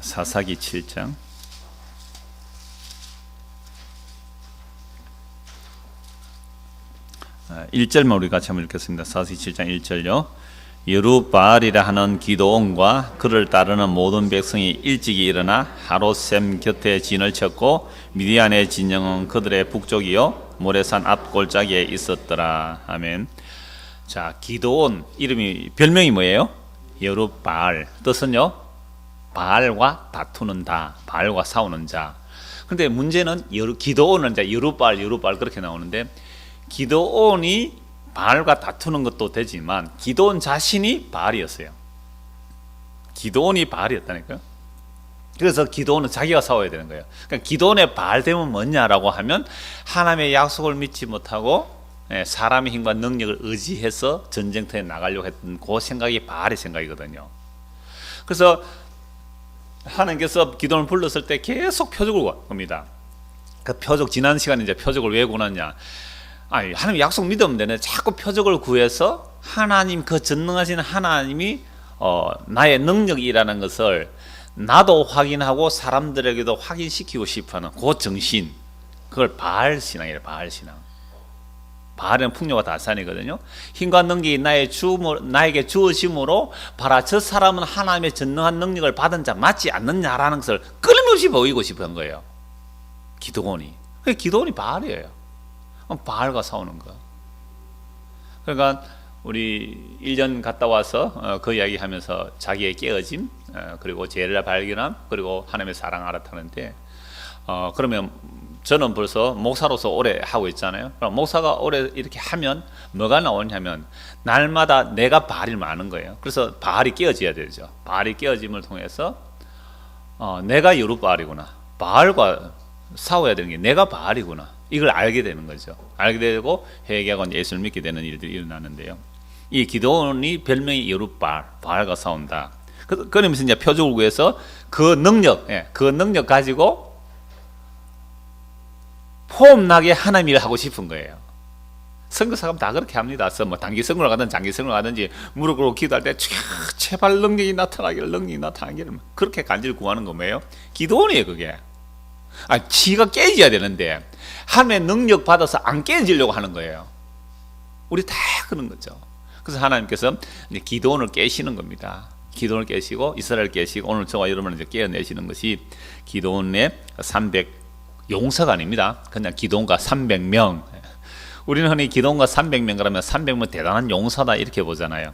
사사기 7장 1절만 우리 같이 한번 읽겠습니다. 사사기 7장 1절요. 여룻바알이라 하는 기드온과 그를 따르는 모든 백성이 일찍이 일어나 하롯셈 곁에 진을 쳤고 미디안의 진영은 그들의 북쪽이요 모레산 앞 골짜기에 있었더라. 아멘. 자, 기드온 이름이 별명이 뭐예요? 여룻바알. 뜻은요? 바알과 다투는 자, 바알과 싸우는 자. 근데 문제는 기드온은 이제 여룻바알 그렇게 나오는데 기드온이 바알과 다투는 것도 되지만 기드온 자신이 바알이었어요. 기드온이 바알이었다니까요. 그래서 기드온은 자기가 싸워야 되는 거예요. 그러니까 기드온의 바알됨은 뭐냐라고 하면 하나님의 약속을 믿지 못하고 사람의 힘과 능력을 의지해서 전쟁터에 나가려고 했던 그 생각이 바알의 생각이거든요. 그래서 하나님께서 기드온을 불렀을 때 계속 표적을 겁니다. 그 표적, 지난 시간에 이제 표적을 왜 구하느냐. 하나님 약속 믿으면 되네. 자꾸 표적을 구해서 하나님, 그 전능하신 하나님이 나의 능력이라는 것을 나도 확인하고 사람들에게도 확인시키고 싶어하는 그 정신, 그걸 바알 신앙이에요. 바알 신앙. 바알은 풍요가 다산이거든요. 힘과 능력이 나에게 주어짐으로 봐라, 저 사람은 하나님의 전능한 능력을 받은 자 맞지 않느냐라는 것을 끊임없이 보이고 싶은 거예요. 기드온이. 기드온이 바알이에요. 바알과 싸우는 거. 그러니까 우리 1년 갔다 와서 그 이야기 하면서 자기의 깨어짐, 그리고 죄를 발견함, 그리고 하나님의 사랑 알았다는데, 그러면 저는 벌써 목사로서 오래 하고 있잖아요. 그럼 목사가 오래 이렇게 하면 뭐가 나오냐면 날마다 내가 바알이 많은 거예요. 그래서 바알이 깨어져야 되죠. 바알이 깨어짐을 통해서 내가 여룻바알이구나, 바알과 싸워야 되는 게 내가 바알이구나, 이걸 알게 되는 거죠. 알게 되고 회개하고 예수를 믿게 되는 일들이 일어나는데요. 이 기드온이 별명이 여룻바알, 바알과 싸운다. 그러면서 이제 표적을 구해서 그 능력 가지고 폼나게 하나님 일을 하고 싶은 거예요. 선교사가 다 그렇게 합니다. 뭐 단기 선교를 가든지 장기 선교를 가든지 무릎 꿇고 기도할 때 제발 능력이 나타나기를 그렇게 간절히 구하는 거 뭐예요? 기도원이에요, 그게. 지가 깨져야 되는데 하나님의 능력 받아서 안 깨지려고 하는 거예요. 우리 다 그런 거죠. 그래서 하나님께서 이제 기도원을 깨시는 겁니다. 기도원을 깨시고 이스라엘 깨시고 오늘 저와 여러분을 이제 깨어내시는 것이 기도원의 300 용서가 아닙니다. 그냥 기도원과 300명. 우리는 흔히 기도원과 300명 그러면 300명 대단한 용사다 이렇게 보잖아요.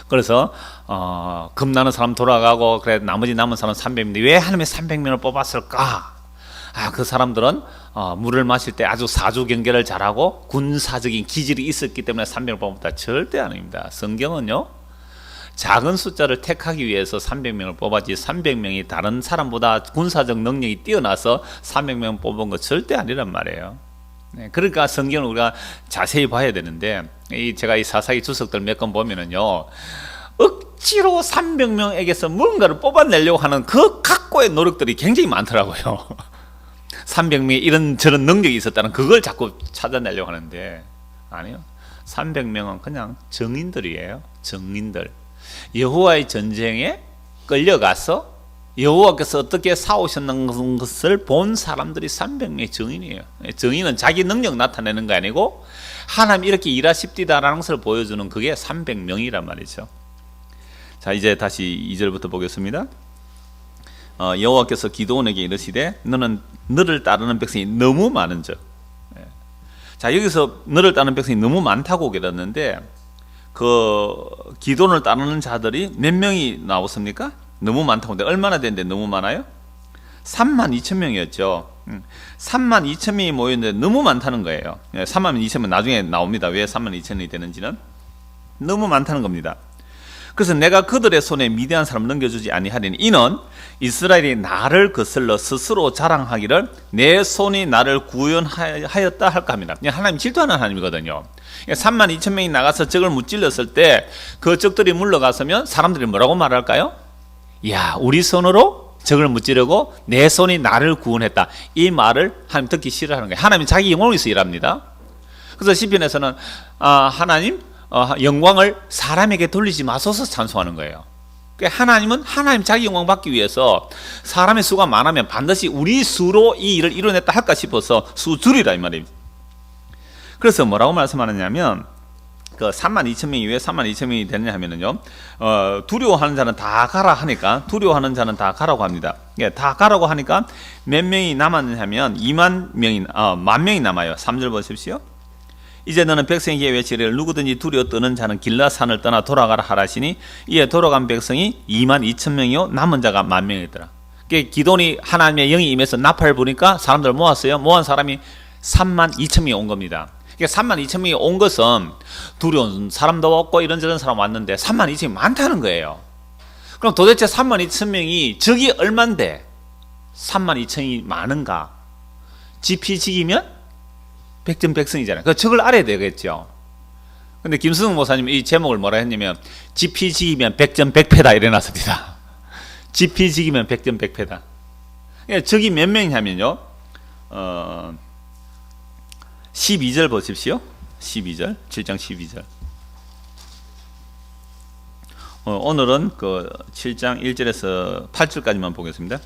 그래서 겁나는 사람 돌아가고 그래 나머지 남은 사람 300명인데 왜 하나님이 300명을 뽑았을까? 그 사람들은 물을 마실 때 아주 사주 경계를 잘하고 군사적인 기질이 있었기 때문에 300명을 뽑았다. 절대 아닙니다. 성경은요, 작은 숫자를 택하기 위해서 300명을 뽑았지 300명이 다른 사람보다 군사적 능력이 뛰어나서 300명 뽑은 거 절대 아니란 말이에요. 그러니까 성경을 우리가 자세히 봐야 되는데, 제가 이 사사기 주석들 몇 건 보면은요, 억지로 300명에게서 뭔가를 뽑아내려고 하는 그 각고의 노력들이 굉장히 많더라고요. 300명이 이런 저런 능력이 있었다는 그걸 자꾸 찾아내려고 하는데, 아니요. 300명은 그냥 정인들이에요. 정인들. 여호와의 전쟁에 끌려가서 여호와께서 어떻게 싸우셨는 것을 본 사람들이 300명의 정인이에요. 정인은 자기 능력 나타내는 거 아니고 하나님 이렇게 일하십디다라는 것을 보여주는 그게 300명이란 말이죠. 자, 이제 다시 2절부터 보겠습니다. 여호와께서 기드온에게 이르시되 너를 따르는 백성이 너무 많은즉. 자, 여기서 너를 따르는 백성이 너무 많다고 그랬는데 그 기드온을 따르는 자들이 몇 명이 나왔습니까? 너무 많다고. 근데 얼마나 되는데 너무 많아요? 32,000명이었죠. 32,000명이 모였는데 너무 많다는 거예요. 32,000명 나중에 나옵니다. 왜 32,000명이 되는지는. 너무 많다는 겁니다. 그래서 내가 그들의 손에 미디안 사람 넘겨주지 아니하리니 이는 이스라엘이 나를 거슬러 스스로 자랑하기를 내 손이 나를 구원하였다 할까 합니다. 하나님 질투하는 하나님이거든요. 32,000명이 나가서 적을 무찔렀을 때 그 적들이 물러갔으면 사람들이 뭐라고 말할까요? 야, 우리 손으로 적을 무찌르고 내 손이 나를 구원했다. 이 말을 하나님 듣기 싫어하는 거예요. 하나님이 자기 영광을 위해서 일합니다. 그래서 시편에서는 하나님 영광을 사람에게 돌리지 마소서 찬송하는 거예요. 하나님은 하나님 자기 영광 받기 위해서 사람의 수가 많으면 반드시 우리 수로 이 일을 이뤄냈다 할까 싶어서 수 줄이라 이 말입니다. 그래서 뭐라고 말씀하느냐면 그 32,000명이 왜 32,000명이 되느냐 하면은요, 두려워하는 자는 다 가라 하니까, 두려워하는 자는 다 가라고 합니다. 예, 다 가라고 하니까 몇 명이 남았느냐 하면 10,000명이 남아요. 3절 보십시오. 이제 너는 백성에게 외치기를 누구든지 두려워 떠는 자는 길라산을 떠나 돌아가라 하라시니 이에 돌아간 백성이 22,000명이요 남은 자가 10,000명이더라. 기돈이 하나님의 영이 임해서 나팔을 부니까 사람들 모았어요. 모은 사람이 32,000명이 온 겁니다. 32,000명이 온 것은 두려운 사람도 없고 이런저런 사람 왔는데 32,000명이 많다는 거예요. 그럼 도대체 32,000명이 적이 얼만데 32,000명이 많은가? 지피지기면 백전백승이잖아요. 그 적을 알아야 되겠죠. 근데 김수승 목사님 이 제목을 뭐라 했냐면 지피지기면 백전백패다 이래놨습니다. 지피지기면 백전백패다. 적이 몇 명이냐면요, 12절 보십시오. 12절, 7장 12절. 오늘은 그 7장 1절에서 8절까지만 보겠습니다.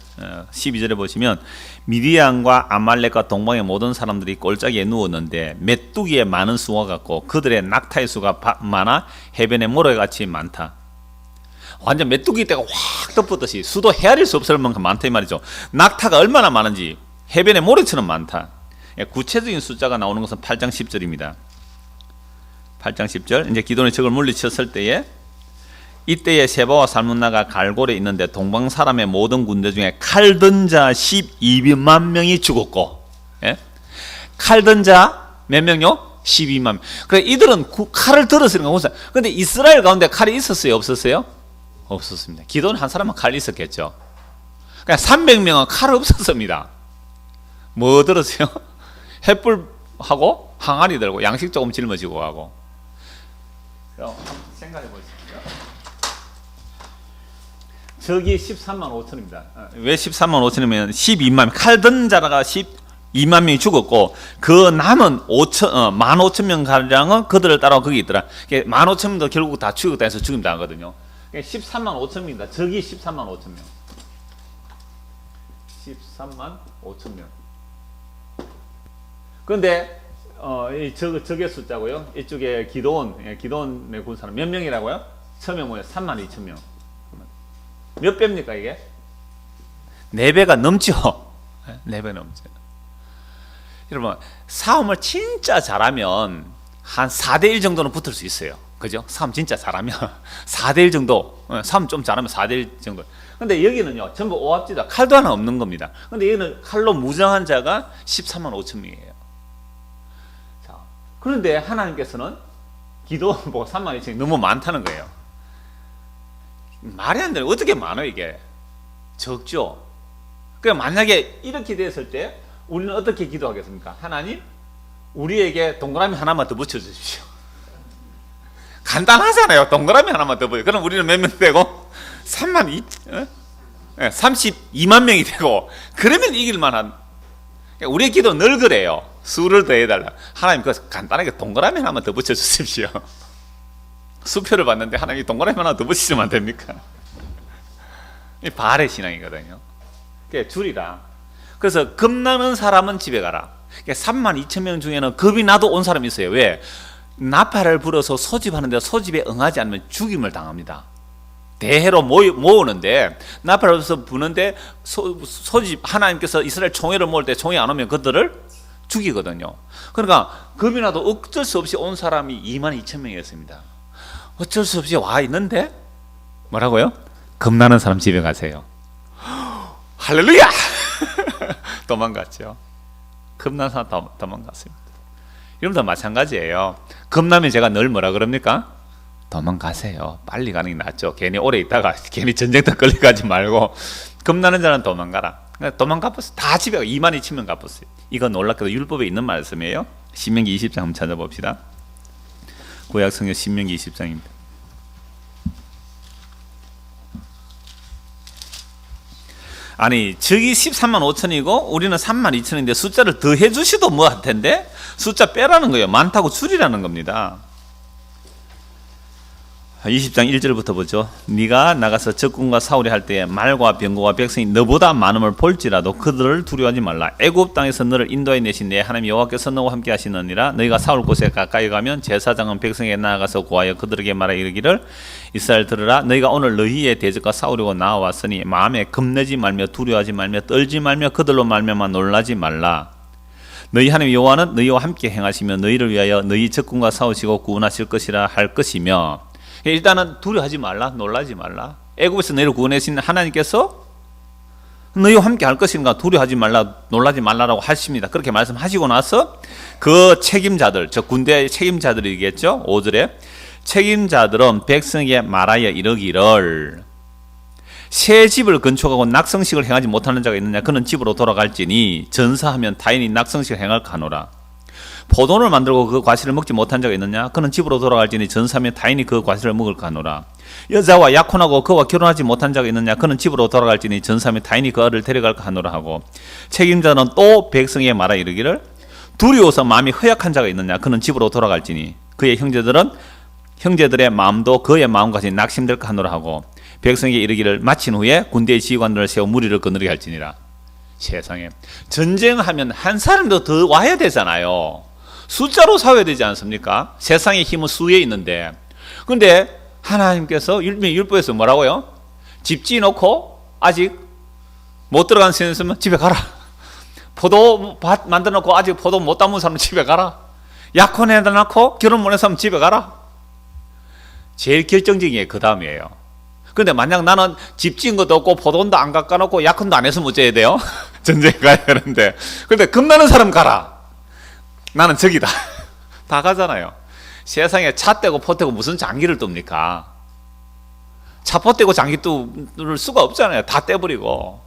12절에 보시면 미디안과 아말렉과 동방의 모든 사람들이 골짜기에 누웠는데 메뚜기의 많은 수와 같고 그들의 낙타의 수가 많아 해변의 모래같이 많다. 완전 메뚜기 떼가 확 덮었듯이 수도 헤아릴 수 없을 만큼 많다 이 말이죠. 낙타가 얼마나 많은지 해변의 모래처럼 많다. 구체적인 숫자가 나오는 것은 8장 10절입니다. 8장 10절. 이제 기돈이 적을 물리쳤을 때에 이때에 세바와 살문나가 갈골에 있는데 동방 사람의 모든 군대 중에 칼 든 자 12만 명이 죽었고, 예? 칼 든 자 몇 명요? 12만 명. 그래 이들은 칼을 들었으니까 무슨? 근데 이스라엘 가운데 칼이 있었어요, 없었어요? 없었습니다. 기돈 한 사람은 칼이 있었겠죠. 그냥 300명은 칼 없었습니다. 뭐 들었어요? 횃불하고 항아리 들고 양식 조금 짊어지고 가고. 생각해 보십시오. 적이 13만 5천입니다. 왜 13만 5천이면 12만 칼 든 자가 12만 명이 죽었고 그 남은 15,000명 가량은 그들을 따라 거기 있더라. 15,000명도 결국 다 죽었다 해서 죽임 당하거든요. 13만 5천명입니다. 적이 13만 5천명. 13만 5천명. 그런데 이 적의 숫자고요. 이쪽에 기도원의 군사는 몇 명이라고요? 처명 모여 32,000명. 몇 배입니까 이게? 4배가 넘죠. 4배 넘죠. 여러분 싸움을 진짜 잘하면 한 4대1 정도는 붙을 수 있어요. 그죠? 싸움 진짜 잘하면 4대1 정도, 싸움 좀 잘하면 4대1 정도. 근데 여기는요 전부 오합지다. 칼도 하나 없는 겁니다. 근데 여기는 칼로 무장한 자가 13만 5천 명이에요. 자, 그런데 하나님께서는 기도원 보고 3만 2천이 너무 많다는 거예요. 말이 안 되는, 어떻게 많아 이게? 적죠. 그러니까 만약에 이렇게 됐을 때 우리는 어떻게 기도하겠습니까? 하나님, 우리에게 동그라미 하나만 더 붙여주십시오. 간단하잖아요. 동그라미 하나만 더 붙여. 그럼 우리는 몇 명 되고? 32만 명이 되고, 그러면 이길 만한. 우리의 기도 늘 그래요. 수를 더 해달라. 하나님, 그 간단하게 동그라미 하나만 더 붙여주십시오. 수표를 봤는데 하나님이 동그라미 하나 더 붙이시면 안 됩니까? 이 바알의 신앙이거든요. 줄이라. 그래서 겁나는 사람은 집에 가라. 32,000명 중에는 겁이 나도 온 사람이 있어요. 왜? 나팔을 불어서 소집하는데 소집에 응하지 않으면 죽임을 당합니다. 대회로 모으는데 나팔을 불어서 부는데 소집, 하나님께서 이스라엘 총회를 모을 때 총회 안 오면 그들을 죽이거든요. 그러니까 겁이 나도 어쩔 수 없이 온 사람이 22,000명이었습니다. 어쩔 수 없이 와 있는데 뭐라고요? 겁나는 사람 집에 가세요. 할렐루야! 도망갔죠. 겁나는 사람 도망갔습니다. 여러분도 마찬가지예요. 겁나면 제가 늘 뭐라 그럽니까? 도망가세요. 빨리 가는 게 낫죠. 괜히 오래 있다가 괜히 전쟁터 끌려가지 말고 겁나는 자는 도망가라. 도망가버렸어요. 다 집에 22,000명 가버렸어요. 이건 놀랍게도 율법에 있는 말씀이에요. 신명기 20장 한번 찾아봅시다. 구약 성경 신명기 20장입니다. 아니 적이 13만 5천이고 우리는 3만 2천인데 숫자를 더 해주시도 뭐 할 텐데 숫자 빼라는 거예요. 많다고 줄이라는 겁니다. 20장 1절부터 보죠. 네가 나가서 적군과 싸우려 할 때에 말과 병거와 백성이 너보다 많음을 볼지라도 그들을 두려워하지 말라. 애굽 땅에서 너를 인도해 내신 내 하나님 여호와께서 너와 함께 하시느니라. 너희가 싸울 곳에 가까이 가면 제사장은 백성에게 나아가서 구하여 그들에게 말하 이르기를 이스라엘 들으라. 너희가 오늘 너희의 대적과 싸우려고 나와왔으니 마음에 겁내지 말며 두려워하지 말며 떨지 말며 그들로 말미암아 놀라지 말라. 너희 하나님 여호와는 너희와 함께 행하시며 너희를 위하여 너희 적군과 싸우시고 구원하실 것이라 할 것이며. 일단은 두려워하지 말라, 놀라지 말라. 애굽에서 너희를 구원하신 하나님께서 너희와 함께 할 것인가, 두려워하지 말라, 놀라지 말라라고 하십니다. 그렇게 말씀하시고 나서 그 책임자들, 저 군대의 책임자들이겠죠. 5절에 책임자들은 백성에게 말하여 이르기를 새 집을 건축하고 낙성식을 행하지 못하는 자가 있느냐, 그는 집으로 돌아갈지니 전사하면 타인이 낙성식을 행할까 하노라. 포도를 만들고 그 과실을 먹지 못한 자가 있느냐, 그는 집으로 돌아갈지니 전사하면 타인이 그 과실을 먹을까 하노라. 여자와 약혼하고 그와 결혼하지 못한 자가 있느냐, 그는 집으로 돌아갈지니 전사하면 타인이 그 아를 데려갈까 하노라 하고, 책임자는 또 백성에게 말하 이르기를 두려워서 마음이 허약한 자가 있느냐, 그는 집으로 돌아갈지니 그의 형제들의 마음도 그의 마음같이 낙심될까 하노라 하고, 백성에게 이르기를 마친 후에 군대의 지휘관들을 세워 무리를 거느리게 할지니라. 세상에, 전쟁하면 한 사람도 더 와야 되잖아요. 숫자로 싸워야 되지 않습니까? 세상의 힘은 수에 있는데. 그런데 하나님께서 율법에서 뭐라고요? 집 지어놓고 아직 못 들어간 사람 있으면 집에 가라. 포도밭 만들어놓고 아직 포도 못 담은 사람 집에 가라. 약혼해놓고 결혼 못한 사람 집에 가라. 제일 결정적인 게 그 다음이에요. 근데 만약 나는 집 지은 것도 없고 포도원도 안 깎아놓고 약혼도 안 해서 어째야 돼요? 전쟁에 가야 되는데. 근데 겁나는 사람 가라. 나는 적이다. 다 가잖아요. 세상에 차 떼고 포 떼고 무슨 장기를 떱니까? 차 포 떼고 장기 뚫을 수가 없잖아요. 다 떼버리고.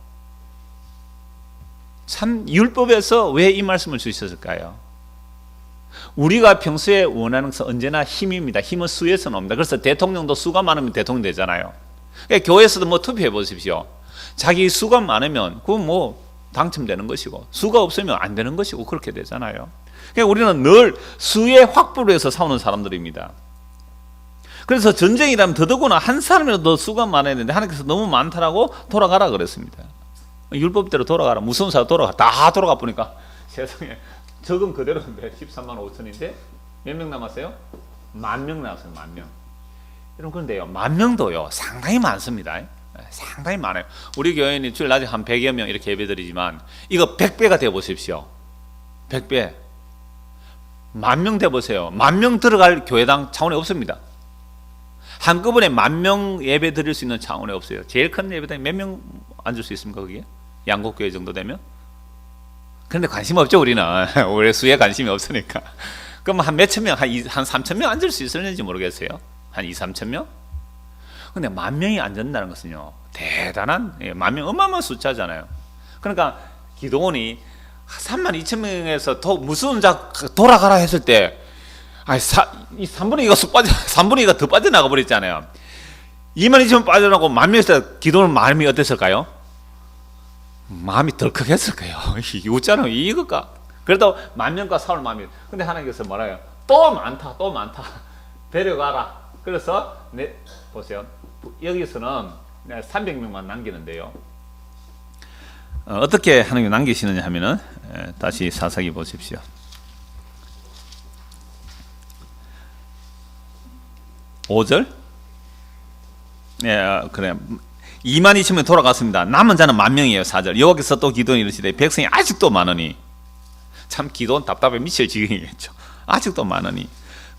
참 율법에서 왜 이 말씀을 주셨을까요? 우리가 평소에 원하는 것은 언제나 힘입니다. 힘은 수에서 나옵니다. 그래서 대통령도 수가 많으면 대통령 되잖아요. 그러니까 교회에서도 뭐 투표해 보십시오. 자기 수가 많으면 그건 뭐 당첨되는 것이고, 수가 없으면 안 되는 것이고, 그렇게 되잖아요. 그러니까 우리는 늘 수의 확보를 해서 싸우는 사람들입니다. 그래서 전쟁이라면 더더구나 한 사람이라도 더 수가 많아야 되는데 하나님께서 너무 많다라고 돌아가라 그랬습니다. 율법대로 돌아가라. 무서운 사람 돌아가. 다 돌아가 보니까 세상에 적은 그대로인데 13만 5천인데 몇 명 남았어요? 10,000명 남았어요. 10,000명. 여러분, 그런데요, 10,000명도요 상당히 많습니다. 상당히 많아요. 우리 교회는 주일 낮에 한 100여 명 이렇게 예배드리지만 이거 100배가 되어 보십시오. 100배. 10,000명 돼 보세요. 10,000명 들어갈 교회당 차원이 없습니다. 한꺼번에 10,000명 예배 드릴 수 있는 차원이 없어요. 제일 큰 예배당에 몇 명 앉을 수 있습니까? 그게 양곡교회 정도 되면? 그런데 관심 없죠. 우리는 우리 수에 관심이 없으니까. 그럼 한 몇천 명, 한 3,000명 앉을 수 있을는지 모르겠어요. 한 2,000~3,000명? 근데 10,000명이 앉는다는 것은요 대단한, 10,000명 어마어마한 숫자잖아요. 그러니까 기도원이 32,000명에서 더 무서운 자 돌아가라 했을 때, 이 3분의 2가 쑥 빠져, 3분의 2가 더 빠져나가 버렸잖아요. 22,000명 빠져나가고 10,000명에서 기도는 마음이 어땠을까요? 마음이 덜컥했을 거예요. 이거잖아요. 이거가. 그래도 10,000명과 싸울 마음이. 근데 하나님께서 뭐라요? 또 많다, 또 많다. 데려가라. 그래서 보세요. 여기서는 300명만 남기는데요. 어떻게 하나님이 남기시느냐 하면은 다시 사사기 보십시오. (5절) 그래. 22,000명 돌아갔습니다. 남은 자는 10,000명이에요. 4절. 여호와께서 또 기도원이 이르시되 백성이 아직도 많으니, 참 기도원 답답해 미칠 지경이겠죠. 아직도 많으니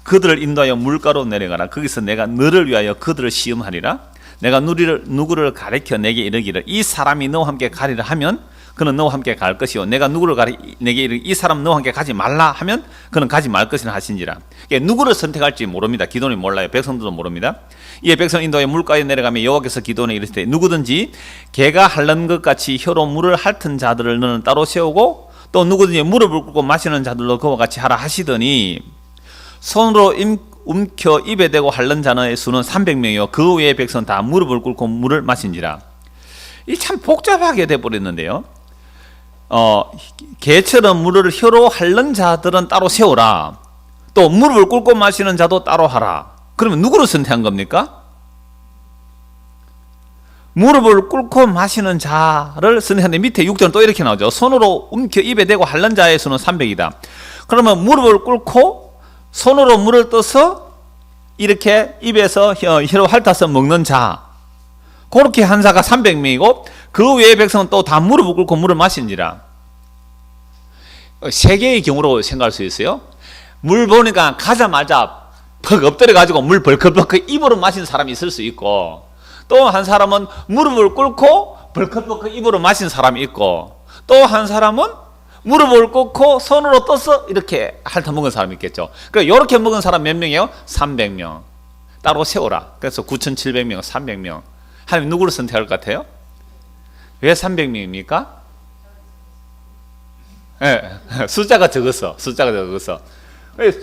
그들을 인도하여 물가로 내려가라. 거기서 내가 너를 위하여 그들을 시험하리라. 내가 누구를 가리켜 내게 이르기를 이 사람이 너와 함께 가리라 하면 그는 너와 함께 갈 것이요, 내가 누구를 내게 이르기를 이 사람 너와 함께 가지 말라 하면 그는 가지 말 것이라 하신지라. 누구를 선택할지 모릅니다. 기도원이 몰라요. 백성들도 모릅니다. 이에 백성 인도하여 물가에 내려가며 여호와께서 기도원에 이르시되 누구든지 개가 핥는 것 같이 혀로 물을 핥은 자들을 너는 따로 세우고 또 누구든지 무릎을 꿇고 마시는 자들로 그와 같이 하라 하시더니, 손으로 움켜 입에 대고 핥는 자의 수는 300명이요 그 외의 백성 다 무릎을 꿇고 물을 마신지라. 이 참 복잡하게 돼버렸는데요. 개처럼 물을 혀로 핥는 자들은 따로 세우라. 또 무릎을 꿇고 마시는 자도 따로 하라. 그러면 누구를 선택한 겁니까? 무릎을 꿇고 마시는 자를 선택하는데 밑에 6절은 또 이렇게 나오죠. 손으로 움켜 입에 대고 핥는 자의 수는 300이다. 그러면 무릎을 꿇고 손으로 물을 떠서 이렇게 입에서 혀로 핥아서 먹는 자, 그렇게 한 자가 300명이고 그 외의 백성은 또 다 무릎을 꿇고 물을 마신지라. 세 개의 경우로 생각할 수 있어요. 물 보니까 가자마자 퍽 엎드려 가지고 물 벌컥벌컥 입으로 마신 사람이 있을 수 있고, 또 한 사람은 무릎을 꿇고 벌컥벌컥 입으로 마신 사람이 있고, 또 한 사람은 무릎을 꿇고 손으로 떠서 이렇게 핥아 먹은 사람이 있겠죠. 그러니까 이렇게 먹은 사람 몇 명이에요? 300명. 따로 세워라. 그래서 9,700명, 300명. 하나님 누구를 선택할 것 같아요? 왜 300명입니까? 네, 숫자가 적었어.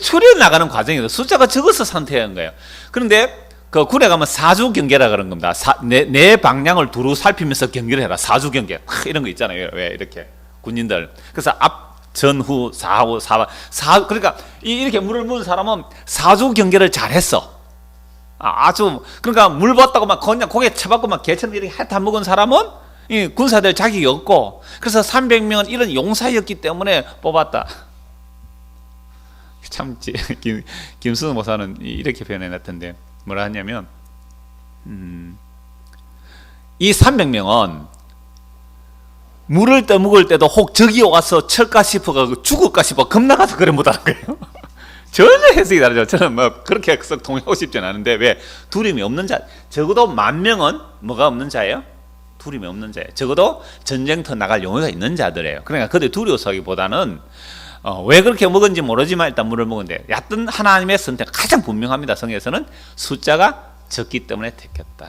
추려 나가는 과정에서 숫자가 적어서 선택한 거예요. 그런데 그 굴에 가면 사주 경계라 그런 겁니다. 내 방향을 두루 살피면서 경계를 해라. 사주 경계. 이런 거 있잖아요. 왜 이렇게 군인들. 그래서 앞, 전, 후, 사후, 그러니까 이렇게 물을 먹은 사람은 사주 경계를 잘했어. 아주, 그러니까 물 봤다고 막 그냥 고개 쳐박고 막 개처럼 이렇게 핥아 먹은 사람은 이 군사들 자격이 없고, 그래서 300명은 이런 용사였기 때문에 뽑았다. 참, 김수호 목사는 이렇게 표현해 놨던데, 뭐라 하냐면, 이 300명은 물을 떠먹을 때도 혹 저기 와서 철까 싶어가지고 죽을까 싶어 겁나가서 그래 못하는 거예요. 전혀 해석이 다르죠. 저는 뭐 그렇게 썩 동의하고 싶지는 않은데, 왜? 두려움이 없는 자, 적어도 10,000명은 뭐가 없는 자예요? 두려움이 없는 자예요. 적어도 전쟁터 나갈 용의가 있는 자들이에요. 그러니까 그들 두려워서기보다는 왜 그렇게 먹은지 모르지만 일단 물을 먹은데, 얕은 하나님의 선택 가장 분명합니다. 성경에서는 숫자가 적기 때문에 택했다.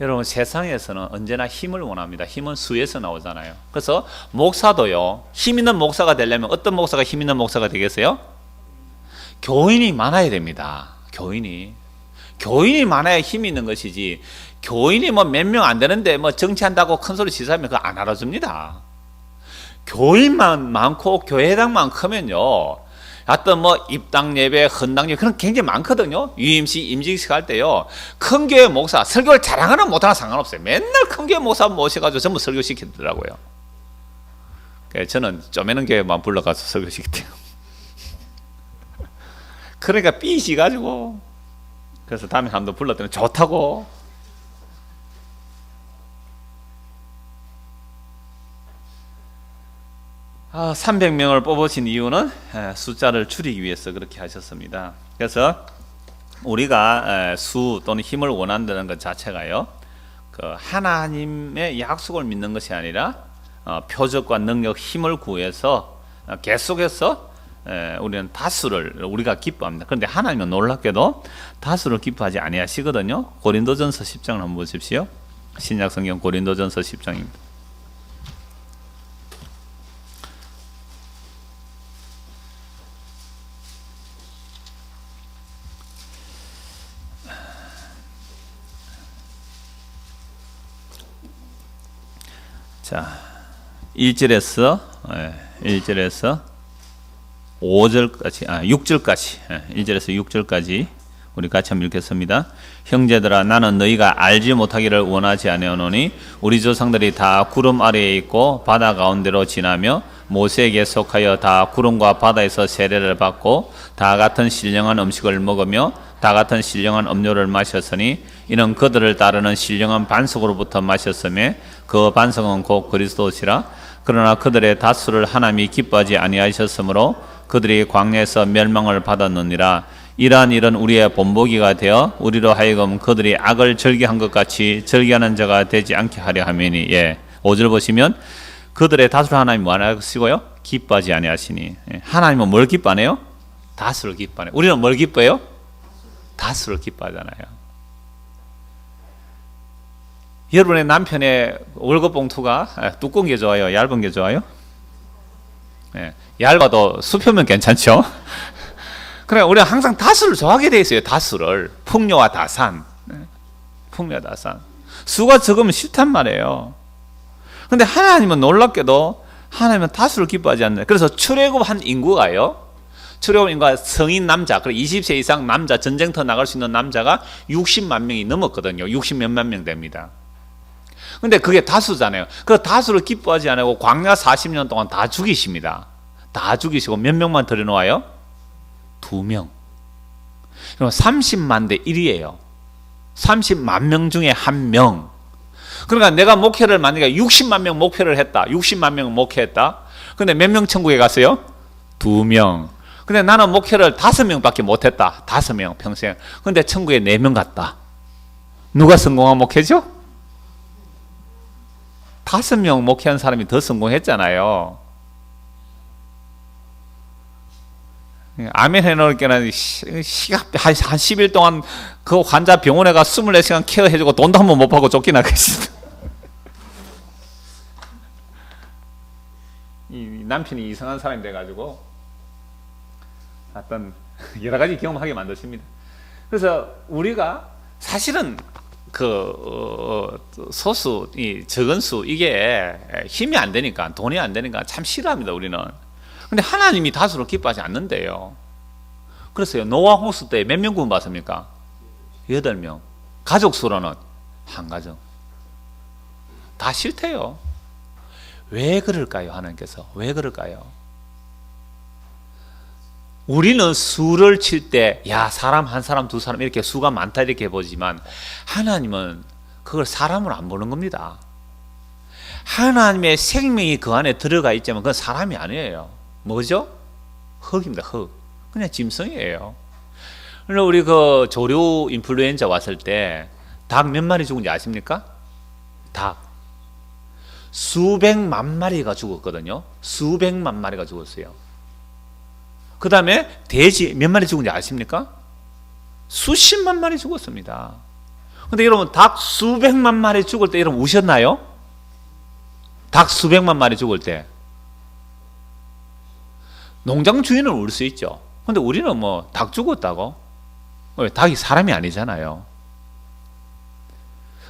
여러분, 세상에서는 언제나 힘을 원합니다. 힘은 수에서 나오잖아요. 그래서 목사도요, 힘 있는 목사가 되려면 어떤 목사가 힘 있는 목사가 되겠어요? 교인이 많아야 됩니다. 교인이 많아야 힘이 있는 것이지, 교인이 뭐 몇 명 안 되는데 뭐 정치한다고 큰 소리 치사하면 그거 안 알아줍니다. 교인만 많고 교회당만 크면요, 어떤 뭐 입당 예배, 헌당 예배 그런 굉장히 많거든요. 유임식, 임직식 할 때요, 큰 교회 목사 설교를 잘하거나 못하나 상관없어요. 맨날 큰 교회 목사 모셔가지고 전부 설교 시키더라고요. 그래서 저는 쪼매는 교회만 불러가서 설교 시키대요. 그러니까 삐시 가지고, 그래서 다음에 한번 불렀더니 좋다고. 아, 300명을 뽑으신 이유는 숫자를 줄이기 위해서 그렇게 하셨습니다. 그래서 우리가 수 또는 힘을 원한다는 것 자체가요, 그 하나님의 약속을 믿는 것이 아니라 표적과 능력, 힘을 구해서 계속해서 우리는 다수를 우리가 기뻐합니다. 그런데 하나님은 놀랍게도 다수를 기뻐하지 아니하시거든요. 고린도전서 10장을 한번 보십시오. 신약성경 고린도전서 10장입니다. 자, 1절에서 5절까지, 6절까지, 1절에서 6절까지 우리 같이 한번 읽겠습니다. 형제들아, 나는 너희가 알지 못하기를 원하지 아니하노니 우리 조상들이 다 구름 아래에 있고 바다 가운데로 지나며 모세에게 속하여 다 구름과 바다에서 세례를 받고 다 같은 신령한 음식을 먹으며 다 같은 신령한 음료를 마셨으니 이는 그들을 따르는 신령한 반석으로부터 마셨음에 그 반석은 곧 그리스도시라. 그러나 그들의 다수를 하나님이 기뻐하지 아니하셨으므로 그들이 광야에서 멸망을 받았느니라. 이러한 일은 우리의 본보기가 되어 우리로 하여금 그들이 악을 절개한 것 같이 절개하는 자가 되지 않게 하려 함이니. 5절 보시면 그들의 다수를 하나님이 뭐하시고요? 기뻐하지 아니하시니. 하나님은 뭘 기뻐하네요? 다수를 기뻐하네요. 우리는 뭘 기뻐해요? 다수를 기뻐하잖아요. 여러분의 남편의 월급 봉투가 두꺼운 게 좋아요? 얇은 게 좋아요? 얇아도 수표면 괜찮죠? 그래, 우리가 항상 다수를 좋아하게 돼 있어요. 다수를. 풍요와 다산. 풍요와 다산. 수가 적으면 싫단 말이에요. 근데 하나님은 놀랍게도 하나님은 다수를 기뻐하지 않는. 그래서 출애굽한 인구가요, 출애굽인과 성인 남자, 그래 20세 이상 남자, 전쟁터 나갈 수 있는 남자가 60만 명이 넘었거든요. 60몇만 명 됩니다. 근데 그게 다수잖아요. 그 다수를 기뻐하지 않고 광야 40년 동안 다 죽이십니다. 다 죽이시고 몇 명만 들여놓아요? 2명. 그럼 30만 대 1이에요. 30만 명 중에 1명. 그러니까 내가 목회를 만약에 60만 명 목회를 했다. 60만 명 목회했다. 근데 몇 명 천국에 갔어요? 2명. 근데 나는 목회를 5명밖에 못했다. 5명 평생. 근데 천국에 4명 갔다. 누가 성공한 목회죠? 5명 목회한 사람이 더 성공했잖아요. 아멘 해놓을게는 시간 한 10일 동안 그 환자 병원에 가 24시간 케어해주고 돈도 한 번 못 받고 쫓겨나겠습니다. 이 남편이 이상한 사람이 돼가지고 어떤 여러 가지 경험하게 만드십니다. 그래서 우리가 사실은 소수, 이 적은 수, 이게 힘이 안 되니까, 돈이 안 되니까 참 싫어합니다, 우리는. 근데 하나님이 다수로 기뻐하지 않는데요. 그래서요, 노아 홍수 때 몇 명 구원받습니까? 8명. 가족 수로는 한 가정. 다 싫대요. 왜 그럴까요, 하나님께서? 왜 그럴까요? 우리는 수를 칠 때, 야, 사람 한 사람, 두 사람, 이렇게 수가 많다, 이렇게 보지만, 하나님은 그걸 사람으로 안 보는 겁니다. 하나님의 생명이 그 안에 들어가 있지만, 그건 사람이 아니에요. 뭐죠? 흙입니다, 흙. 그냥 짐승이에요. 그래서 우리 그 조류 인플루엔자 왔을 때, 닭 몇 마리 죽은지 아십니까? 닭. 수백만 마리가 죽었거든요. 수백만 마리가 죽었어요. 그 다음에 돼지 몇 마리 죽은지 아십니까? 수십만 마리 죽었습니다. 근데 여러분, 닭 수백만 마리 죽을 때 여러분 우셨나요? 닭 수백만 마리 죽을 때. 농장 주인은 울 수 있죠. 근데 우리는 뭐 닭 죽었다고? 닭이 사람이 아니잖아요.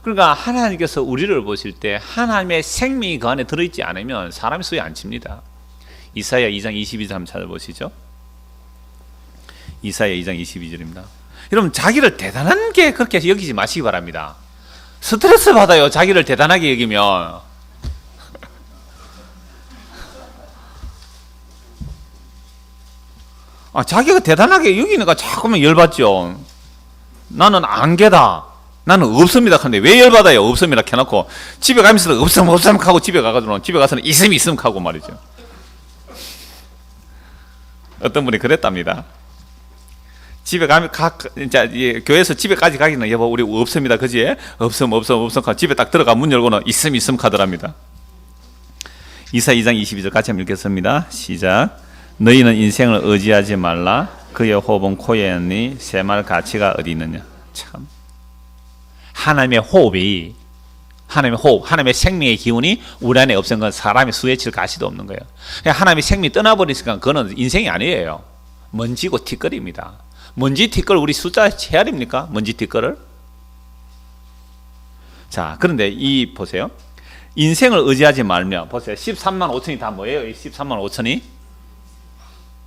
그러니까 하나님께서 우리를 보실 때 하나님의 생명이 그 안에 들어있지 않으면 사람이 수에 안 칩니다. 이사야 2장 22절 한번 찾아보시죠. 이사야 2장 22절입니다. 여러분, 자기를 대단한 게 그렇게 여기지 마시기 바랍니다. 스트레스 받아요, 자기를 대단하게 여기면. 자기가 대단하게 여기니까 자꾸만 열받죠. 나는 안개다, 나는 없습니다 하는데 왜 열받아요? 없습니다 켜놓고 집에 가면서 없음 하고 집에 가가지고 집에 가서는 있음 하고 말이죠. 어떤 분이 그랬답니다. 집에 가면 이제 교회에서 집에까지 가기는 여보 우리 없습니다 그지? 없음 하고 집에 딱 들어가 문 열고는 있음 하더랍니다. 이사 2장 22절 같이 한번 읽겠습니다. 시작. 너희는 인생을 의지하지 말라. 그의 호흡은 코에 있니 새말 가치가 어디 있느냐. 참, 하나님의 호흡이, 하나님의 호흡, 하나님의 생명의 기운이 우리 안에 없는 건 사람이 수에 칠 가치도 없는 거예요. 하나님의 생명이 떠나버리니까 그거는 인생이 아니에요. 먼지고 티끌입니다. 먼지 티끌 우리 숫자 헤아립니까? 먼지 티끌을. 자, 그런데 이 보세요. 인생을 의지하지 말며 보세요. 13만 5천이 다 뭐예요? 이 13만 5천이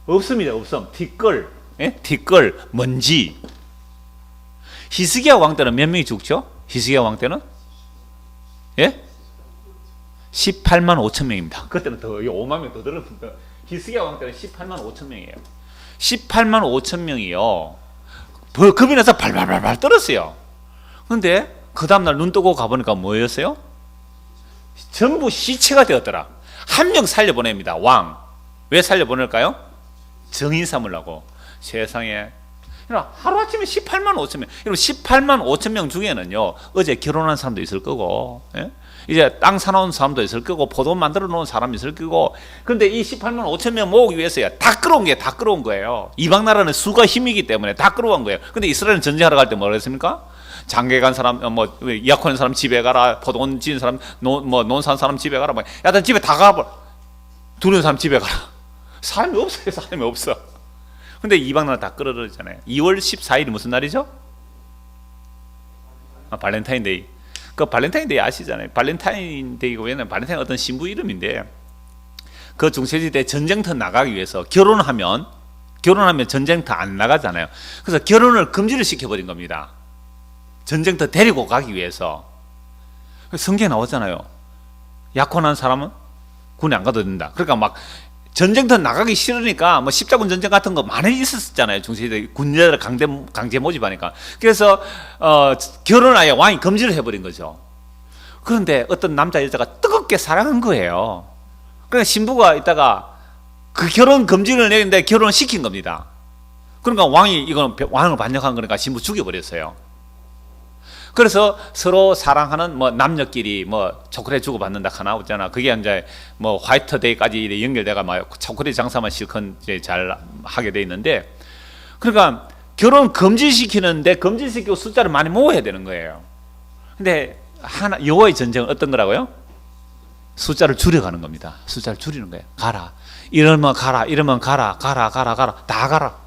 없습니다. 없음. 티끌, 예? 티끌, 먼지. 히스기야 왕 때는 몇 명이 죽죠? 히스기야 왕 때는? 예? 18만 5천 명입니다. 그때는 더 5만 명 더 들었습니다. 히스기야 왕 때는 18만 5천 명이에요. 18만 5천 명이요. 겁이 나서 발발발발 떨었어요. 근데 그 다음날 눈 뜨고 가보니까 뭐였어요? 전부 시체가 되었더라. 한 명 살려보냅니다. 왕. 왜 살려보낼까요? 정인 삼으려고. 세상에. 하루아침에 18만 5천 명. 여러분 18만 5천 명 중에는요, 어제 결혼한 사람도 있을 거고, 예? 이제 땅 사놓은 사람도 있을 거고, 포도 만들어 놓은 사람이 있을 거고. 그런데 이 18만 5천 명 모으기 위해서야 다 끌어온 게 다 끌어온 거예요. 이방 나라는 수가 힘이기 때문에 다 끌어온 거예요. 근데 이스라엘은 전쟁하러 갈 때 뭐라 했습니까? 장계 간 사람, 뭐 약혼한 사람 집에 가라, 포도 지은 사람, 논산 사람 집에 가라, 뭐 야단 집에 다 가봐. 두는 사람 집에 가라. 사람이 없어요. 사람이 없어. 근데 이방 나라 다 끌어들였잖아요. 2월 14일이 무슨 날이죠? 발렌타인데이. 그 발렌타인데이 아시잖아요. 발렌타인데이가 왜냐면 발렌타인 어떤 신부 이름인데, 그 중세시대 전쟁터 나가기 위해서 결혼하면 결혼하면 전쟁터 안 나가잖아요. 그래서 결혼을 금지를 시켜버린 겁니다. 전쟁터 데리고 가기 위해서. 성경에 나오잖아요. 약혼한 사람은 군에 안 가도 된다. 그러니까 막 전쟁터 나가기 싫으니까 뭐 십자군 전쟁 같은 거 많이 있었잖아요. 중세시대 군대를 강제 모집하니까. 그래서 결혼을 아예 왕이 금지를 해버린 거죠. 그런데 어떤 남자 여자가 뜨겁게 사랑한 거예요. 그러니까 신부가 있다가 그 결혼 금지를 내는데 결혼을 시킨 겁니다. 그러니까 왕이 이거는 왕을 반역한 거니까 신부 죽여버렸어요. 그래서 서로 사랑하는 뭐 남녀끼리 뭐 초콜릿 주고 받는다 하나 있잖아. 그게 이제 뭐 화이트데이까지 연결돼가 막 초콜릿 장사만 실컷 이제 잘 하게 돼 있는데, 그러니까 결혼 금지시키는데 금지시키고 숫자를 많이 모아야 되는 거예요. 근데 여호와의 전쟁은 어떤 거라고요? 숫자를 줄여가는 겁니다. 숫자를 줄이는 거예요. 가라. 이러면 가라. 이러면 가라. 가라. 다 가라.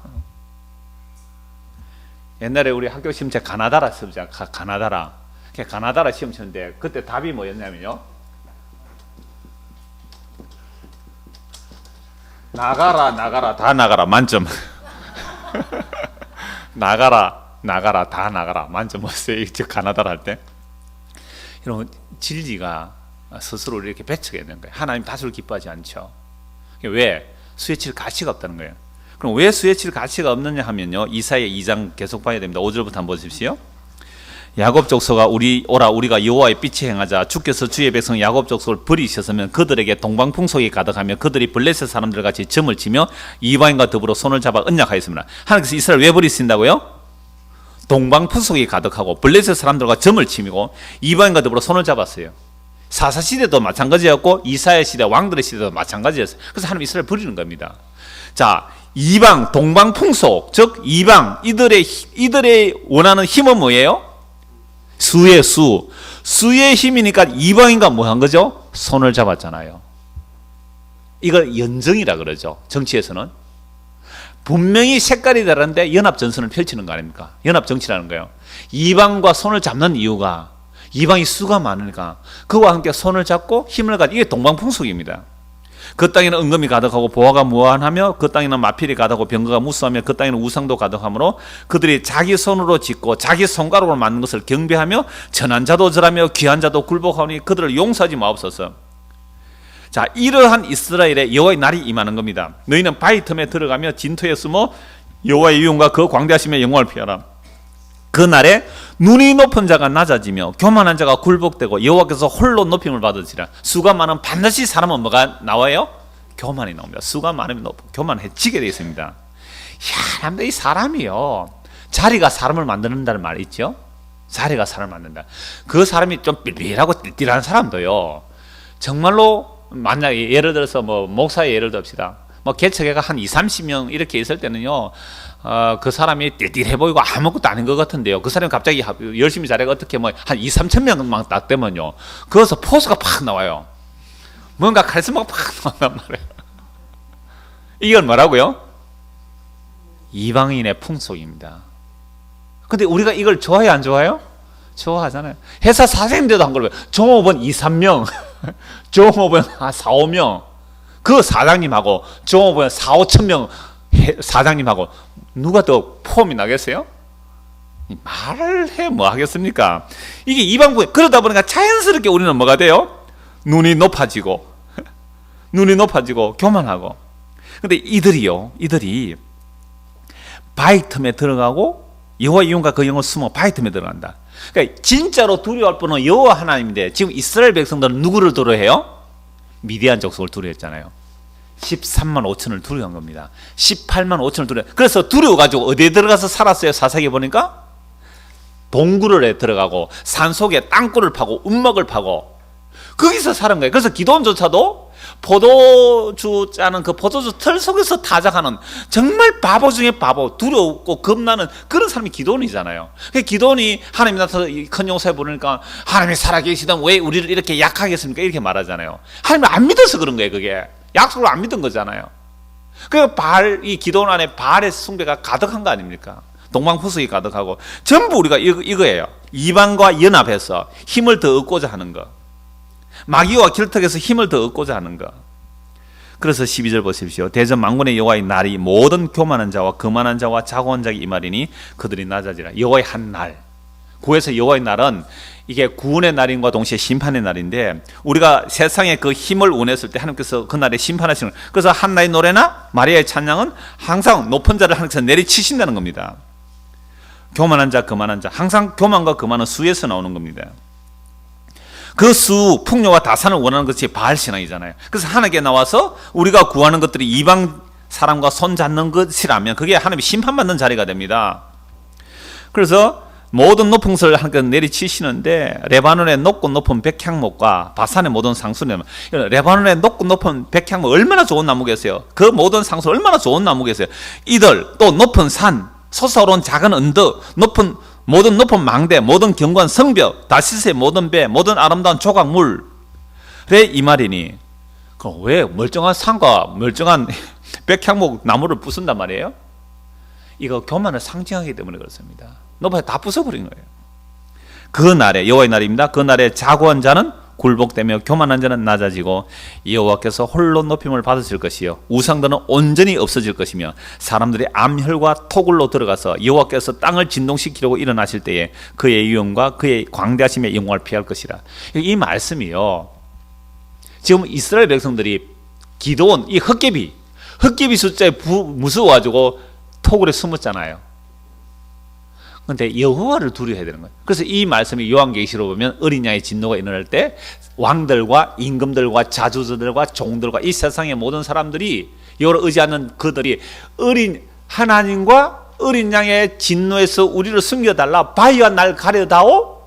옛날에 우리 학교 시험 때 가나다라 쓰자. 가나다라. 가나다라 시험 쳤는데 그때 답이 뭐였냐면요. 나가라. 다 나가라. 만점. 나가라. 다 나가라. 만점 뭐였어요? 가나다라 할 때. 이런 진리가 스스로를 이렇게 배척해야 되는 거예요. 하나님 다수를 기뻐하지 않죠. 왜? 수에 칠 가치가 없다는 거예요. 그럼 왜 수에 칠 가치가 없느냐 하면요, 이사야 2장 계속 봐야 됩니다. 5절부터 한번 보십시오. 야곱 족속아 우리가 여호와의 빛에 행하자. 주께서 주의 백성 야곱 족속을 버리셨으면 그들에게 동방풍속이 가득하며 그들이 블레셋 사람들 같이 점을 치며 이방인과 더불어 손을 잡아 언약하였습니다. 하나님께서 이스라엘 왜 버리신다고요? 동방풍속이 가득하고 블레셋 사람들과 점을 치고 이방인과 더불어 손을 잡았어요. 사사시대도 마찬가지였고 이사야 시대 왕들의 시대도 마찬가지였어요. 그래서 하나님 이스라엘 버리는 겁니다. 자, 이방 동방풍속 즉 이방 이들의 원하는 힘은 뭐예요? 수의 힘이니까 이방인과 뭐 한 거죠? 손을 잡았잖아요. 이걸 연정이라 그러죠. 정치에서는 분명히 색깔이 다른데 연합전선을 펼치는 거 아닙니까? 연합정치라는 거예요. 이방과 손을 잡는 이유가 이방이 수가 많으니까 그와 함께 손을 잡고 힘을 가지고, 이게 동방풍속입니다. 그 땅에는 은금이 가득하고 보화가 무한하며 그 땅에는 마필이 가득하고 병거가 무수하며 그 땅에는 우상도 가득하므로 그들이 자기 손으로 짓고 자기 손가락으로 만든 것을 경배하며 천한 자도 절하며 귀한 자도 굴복하니 그들을 용서하지 마옵소서. 자, 이러한 이스라엘에 여호와의 날이 임하는 겁니다. 너희는 바위 틈에 들어가며 진토에 숨어 여호와의 위엄과 그 광대하심의 영광을 피하라. 그 날에 눈이 높은 자가 낮아지며 교만한 자가 굴복되고 여호와께서 홀로 높임을 받으시라. 수가 많으면 반드시 사람은 뭐가 나와요? 교만이 나옵니다. 수가 많으면 교만해지게 되어 있습니다. 이 사람이요, 자리가 사람을 만든다는 말이 있죠. 자리가 사람을 만든다. 그 사람이 좀 삘삘하고 띨띨한 사람도요, 정말로 만약에 예를 들어서 뭐 목사의 예를 듭시다. 뭐 개척회가 한 20-30명 이렇게 있을 때는요, 그 사람이 띨띨해 보이고 아무것도 아닌 것 같은데요, 그 사람이 갑자기 열심히 잘해가 어떻게 뭐 한 2-3천 명만 딱 되면요, 거기서 포스가 팍 나와요. 뭔가 카리스마가 팍 나온단 말이에요. 이건 뭐라고요? 이방인의 풍속입니다. 근데 우리가 이걸 좋아해요, 안 좋아해요? 좋아하잖아요. 회사 사장님들도 한 걸로 종업원 2-3명, 종업원 4-5명, 그 사장님하고 종업원 4-5천 명 사장님하고 누가 더 폼이 나겠어요? 말을 해 뭐 하겠습니까? 이게 이방부. 그러다 보니까 자연스럽게 우리는 뭐가 돼요? 눈이 높아지고 교만하고. 근데 이들이 바위 틈에 들어가고 여호와의 영과 그 영을 숨어 바위 틈에 들어간다. 그러니까 진짜로 두려워할 분은 여호와 하나님인데 지금 이스라엘 백성들은 누구를 두려워해요? 미디안 족속을 두려워했잖아요. 13만 5천을 두려워한 겁니다. 18만 5천을 두려워. 그래서 두려워가지고 어디에 들어가서 살았어요? 사사기에 보니까 동굴에 들어가고 산속에 땅굴을 파고 움막을 파고 거기서 사는 거예요. 그래서 기도원조차도 포도주 짜는 그 포도주 틀 속에서 타작하는 정말 바보 중에 바보, 두렵고 겁나는 그런 사람이 기도원이잖아요. 기도원이 하나님 나타나서 큰 용서해 보니까 하나님이 살아계시던 왜 우리를 이렇게 약하게 했습니까? 이렇게 말하잖아요. 하나님을 안 믿어서 그런 거예요. 그게 약속을 안 믿은 거잖아요. 이 기도원 안에 바알의 숭배가 가득한 거 아닙니까? 동방풍속이 가득하고 전부 우리가 이거예요. 이방과 연합해서 힘을 더 얻고자 하는 거, 마귀와 결탁해서 힘을 더 얻고자 하는 거. 그래서 12절 보십시오. 대전 만군의 여호와의 날이 모든 교만한 자와 거만한 자와 자고한 자에게 임하리니 그들이 낮아지라. 여호와의 한 날. 구에서 여호와의 날은 이게 구원의 날인과 동시에 심판의 날인데, 우리가 세상에 그 힘을 원했을 때 하나님께서 그 날에 심판하시는 거예요. 그래서 한나의 노래나 마리아의 찬양은 항상 높은 자를 하나님께서 내리치신다는 겁니다. 교만한 자, 거만한 자, 항상 교만과 거만은 수에서 나오는 겁니다. 그 수, 풍요와 다산을 원하는 것이 바알 신앙이잖아요. 그래서 하나님께 나와서 우리가 구하는 것들이 이방 사람과 손 잡는 것이라면 그게 하나님이 심판받는 자리가 됩니다. 그래서 모든 높은 것을 하나님께서 내리치시는데, 레바논의 높고 높은 백향목과 바산의 모든 상수는, 레바논의 높고 높은 백향목 얼마나 좋은 나무겠어요. 그 모든 상수 얼마나 좋은 나무겠어요. 이들, 또 높은 산, 솟아오른 작은 언덕, 모든 높은 망대, 모든 견고한 성벽, 다시스의 모든 배, 모든 아름다운 조각물. 그래 이 말이니, 그럼 왜 멀쩡한 산과 멀쩡한 백향목 나무를 부순단 말이에요? 이거 교만을 상징하기 때문에 그렇습니다. 높아서 다 부숴버린 거예요. 그 날에, 여호와의 날입니다. 그 날에 자고한 자는 굴복되며 교만한 자는 낮아지고 여호와께서 홀로 높임을 받으실 것이요 우상들은 온전히 없어질 것이며 사람들이 암혈과 토굴로 들어가서 여호와께서 땅을 진동시키려고 일어나실 때에 그의 위엄과 그의 광대하심의 영광을 피할 것이라. 이 말씀이요, 지금 이스라엘 백성들이 기도원, 이 헛개비 숫자에 무서워가지고 토굴에 숨었잖아요. 그런데 여호와를 두려워해야 되는 거예요. 그래서 이 말씀이 요한계시로 보면 어린 양의 진노가 일어날 때 왕들과 임금들과 자주들과 종들과 이 세상의 모든 사람들이, 여호와를 의지하는 그들이 어린 하나님과 어린 양의 진노에서 우리를 숨겨달라, 바위와 날 가려다오,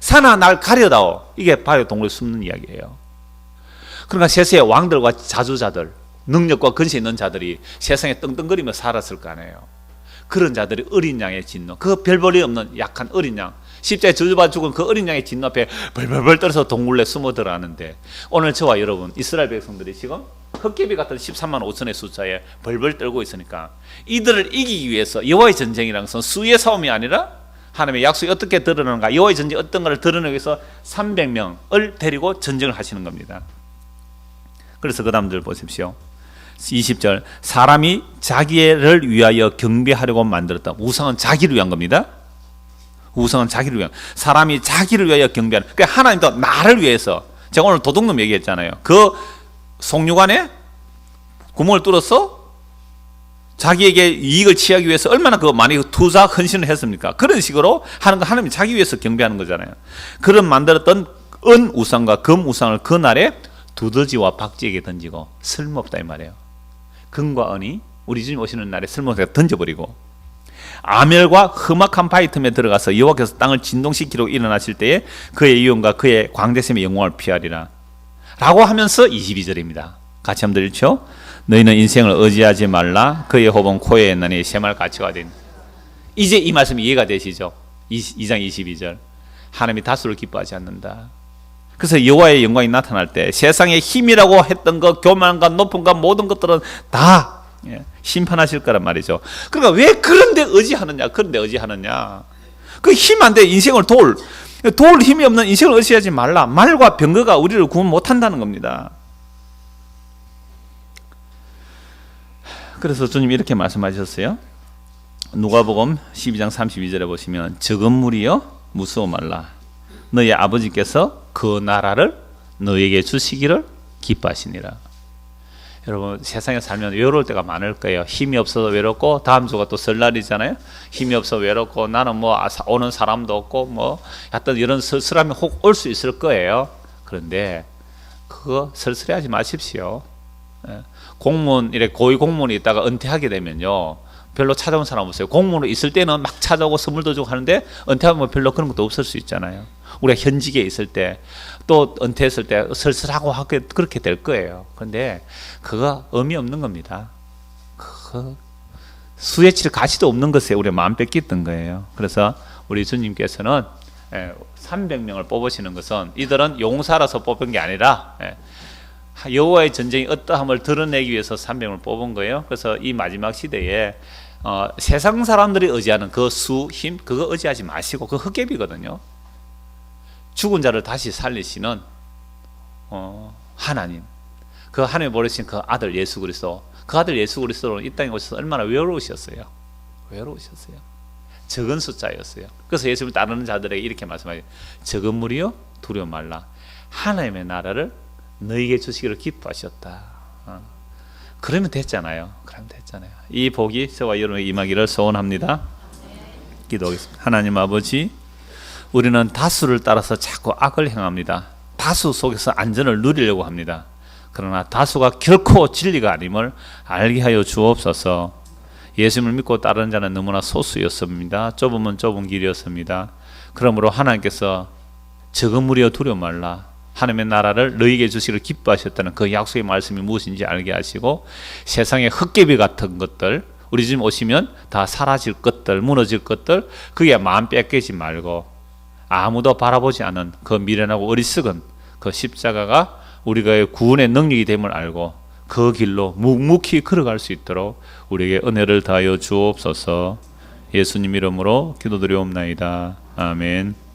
산아 날 가려다오, 이게 바위 동굴에 숨는 이야기예요. 그러니까 세세의 왕들과 자주자들, 능력과 근세 있는 자들이 세상에 떵떵거리며 살았을 거 아니에요. 그런 자들이 어린 양의 진노, 그 별볼이 없는 약한 어린 양, 십자가에 저주받아 죽은 그 어린 양의 진노 앞에 벌벌벌 떨어서 동굴에 숨어 들어가는데, 오늘 저와 여러분 이스라엘 백성들이 지금 헛개비 같은 13만 5천의 숫자에 벌벌 떨고 있으니까, 이들을 이기기 위해서 여호와의 전쟁이라는 것은 수의 싸움이 아니라 하나님의 약속이 어떻게 드러나는가, 여호와의 전쟁이 어떤 것을 드러내기 위해서 300명을 데리고 전쟁을 하시는 겁니다. 그래서 그 다음들 보십시오. 20절, 사람이 자기를 위하여 경배하려고 만들었다. 우상은 자기를 위한 겁니다. 우상은 자기를 위한, 사람이 자기를 위하여 경배하는, 그러니까 하나님도 나를 위해서. 제가 오늘 도둑놈 얘기했잖아요. 그 송유관에 구멍을 뚫어서 자기에게 이익을 취하기 위해서 얼마나 그 많이 투자 헌신을 했습니까? 그런 식으로 하는 거, 하나님이 자기 위해서 경배하는 거잖아요. 그런 만들었던 은 우상과 금 우상을 그 날에 두더지와 박쥐에게 던지고, 쓸모없다 이 말이에요. 금과 은이 우리 주님 오시는 날에 쓸모없게 던져버리고, 아멜과 험악한 바위 틈에 들어가서 여호와께서 땅을 진동시키려고 일어나실 때에 그의 위엄과 그의 광대심의 영광을 피하리라 라고 하면서 22절입니다. 같이 한번 읽죠. 너희는 인생을 의지하지 말라. 그의 호흡은 코에 있나니 새말 가치가 된. 이제 이 말씀이 이해가 되시죠? 2장 22절, 하나님이 다수를 기뻐하지 않는다. 그래서 여호와의 영광이 나타날 때 세상의 힘이라고 했던 것, 교만과 높은 것, 모든 것들은 다 심판하실 거란 말이죠. 그러니까 왜 그런데 의지하느냐, 그런데 의지하느냐. 그 힘 안 돼. 인생을 도울 힘이 없는 인생을 의지하지 말라. 말과 병거가 우리를 구원 못한다는 겁니다. 그래서 주님이 이렇게 말씀하셨어요. 누가복음 12장 32절에 보시면, 적은 무리여 무서워 말라. 너희 아버지께서 그 나라를 너에게 주시기를 기뻐하시니라. 여러분, 세상에 살면 외로울 때가 많을 거예요. 힘이 없어서 외롭고, 다음 주가 또 설날이잖아요. 힘이 없어 외롭고, 나는 뭐 오는 사람도 없고, 뭐 하여튼 이런 쓸쓸함이 혹 올 수 있을 거예요. 그런데 그거 쓸쓸해하지 마십시오. 공무원, 이래 고위 공무원이 있다가 은퇴하게 되면요, 별로 찾아온 사람 없어요. 공무원으로 있을 때는 막 찾아오고 선물도 주고 하는데, 은퇴하면 별로 그런 것도 없을 수 있잖아요. 우리가 현직에 있을 때, 또 은퇴했을 때 쓸쓸하고 그렇게 될 거예요. 그런데 그거 의미 없는 겁니다. 그 수에 칠 가치도 없는 것에 우리가 마음 뺏겼던 거예요. 그래서 우리 주님께서는 300명을 뽑으시는 것은 이들은 용사라서 뽑은 게 아니라 여호와의 전쟁이 어떠함을 드러내기 위해서 300명을 뽑은 거예요. 그래서 이 마지막 시대에 세상 사람들이 의지하는 그 수, 힘, 그거 의지하지 마시고, 그 헛개비거든요. 죽은 자를 다시 살리시는 하나님, 그 하나님 보내신 그 아들 예수 그리스도, 그 아들 예수 그리스도는 이 땅에 오셔서 얼마나 외로우셨어요. 외로우셨어요. 적은 숫자였어요. 그래서 예수님을 따르는 자들에게 이렇게 말씀하세요. 적은 무리여 두려워 말라. 하나님의 나라를 너희에게 주시기를 기뻐하셨다. 그러면 됐잖아요. 그러면 됐잖아요. 이 복이 저와 여러분에게 임하기를 소원합니다. 기도하겠습니다. 하나님 아버지, 우리는 다수를 따라서 자꾸 악을 행합니다. 다수 속에서 안전을 누리려고 합니다. 그러나 다수가 결코 진리가 아님을 알게 하여 주옵소서. 예수님을 믿고 따르는 자는 너무나 소수였습니다. 좁으면 좁은 길이었습니다. 그러므로 하나님께서 적은 무리여 두려워 말라. 하나님의 나라를 너희에게 주시기를 기뻐하셨다는 그 약속의 말씀이 무엇인지 알게 하시고, 세상의 흙개비 같은 것들, 우리 집 오시면 다 사라질 것들, 무너질 것들, 그게 마음 뺏기지 말고 아무도 바라보지 않은 그 미련하고 어리석은 그 십자가가 우리가 구원의 능력이 됨을 알고 그 길로 묵묵히 걸어갈 수 있도록 우리에게 은혜를 다하여 주옵소서. 예수님 이름으로 기도드리옵나이다. 아멘.